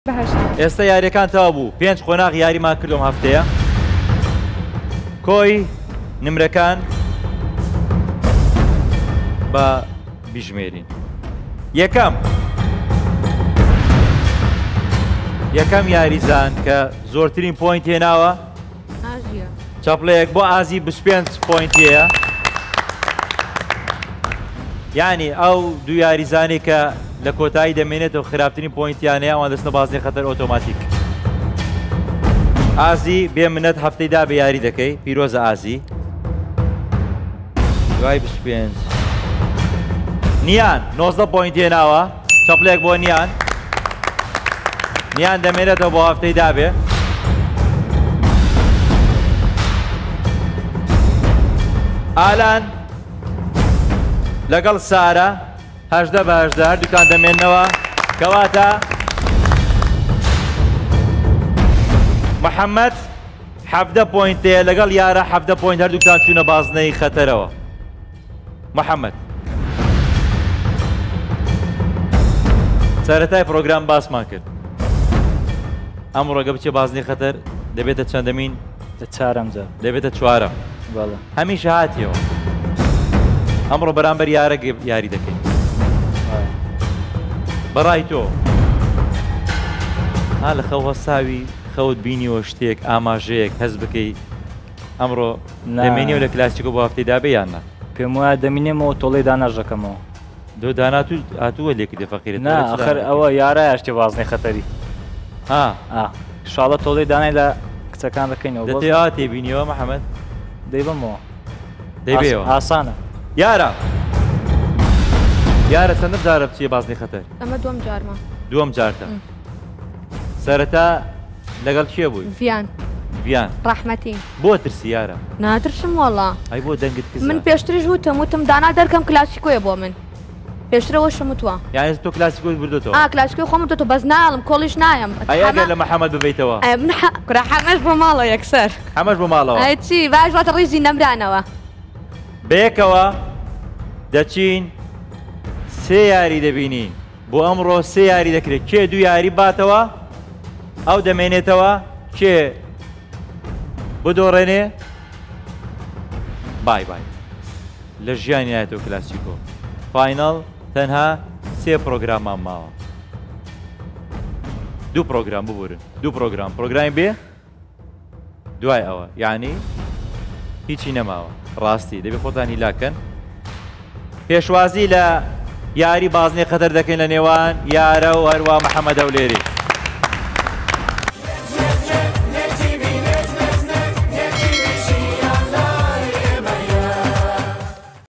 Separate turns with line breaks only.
ئێستا یاریەکان تەوا بوو. 5 قۆناغ یاریمان کردوم هەفتەیە. کۆی نمرەکان بە بیژمێرین. یەکەم یاریزان کە زۆرترین پۆینت هێناوە چاپلەیەک بۆ ئازی 25 پۆینتی هەیە. یعنی ئەو دوو یاریزانی کە لە کۆتایی دەمێنێتەوە خراپترین پۆینتیان هەیە ئەوان دەستنە بازنەی خەتەر ئۆتۆماتیک. ئازی بێ منەت هەفتەیدا بە یاری دەکەی. پیرۆزە ئازی. دوای 25 نیان 19 پۆینت هێناوە. چاپلەیەک بۆ نیان دەمێنێتەوە بۆ هەفتەیدا بێ. ئالان لەگەڵ سارە 18 بە 18 هەردووکان دەمێننەوە. کەواتە محەممەد 17 پۆینتەیە لەگەڵ یارە 17 پۆینت هەردووکتان چوونە بازنەی خەتەرەوە. محەممەد سەرەتای پرۆگرام باسمان کرد. ئەم ڕۆگە بچێ بازنەی خەتەر دەبێتە چەندەمین؟
چارەمجا
دەبێتە چوارەم. هەمیشە هاتیەوە. ئەمڕۆ بەرامبەر یارە یاری دەکەین. بەڕای تۆ ها لە خەو هەساوی خەوت بینیوە شتێک ئاماژەیەک هەز بکەی ئەمڕۆ دەمێنیەوە لە کلاسیکۆ بۆ هەفتەیدا بێ یان نا؟
پێم وایە دەمینێمەوە تۆڵەی داناژەکەمەوە.
دۆ دانات و هاتووە لێکی دەفەقیرێت.
نا ئەخر ئەوە یارایە شتێ بازنەی خەتەری. شاڵە تۆڵەی دانای لە کچەکان دەکەینەوە.
دەتێ تێبینیەوە محەممەد؟
دەیبمەوە.
دەیبێەوە
ئاسانە.
یارە چەندەم جارە بچیە بازنەی خەتەر؟
ئەمە دووەم جارمە.
دووەم جارتە. سەرەتا لەگەڵ کێ بووی؟ ڤیان.
ڕەحمەتی.
بۆ ترسی یارە؟
ناترسم وەڵڵا.
ئەی بۆ دەنگت کرد.
من پێشتریش وتم دانا دەرکەم کلاسیکۆیە بۆ من. پێشترەوەشم وتووە.
یعنی تۆ کلاسیکۆی بردوتەوە؟
کلاسیکۆی خۆم وتۆ بەس ناڵم کۆڵیش نایم.
ئەگەر لە محەممەد ببیتەوە؟
حەمەش بۆ ماڵەوە یەکسەر.
حەمەش بۆ ماڵەوە.
چی باش واتە ڕیزی نەمرانەوە.
بەیەکەوە دەچین 3 یاری دەبینین. بۆ ئەمڕۆ 3 یاری دەکرێت. کێ 2 یاری باتەوە ئەو دەمێنێتەوە. کێ بدۆڕێنێ بای لە ژیانی نایێتەوە کلاسیکۆ. فاینەڵ تەنها 3 پرۆگرامان ماوە. 2 پرۆگرام ببورن. 2 پرۆگرام پرۆگرامی بێ دوای ئەوە یعنی هیچی نەماوە. ڕاستی دەبێت خۆتانی لاکەن. پێشوازی لە یاری بازنەی خەتەر دەکەین لە نێوان یارە و هەروە محەممەد ئەولێری.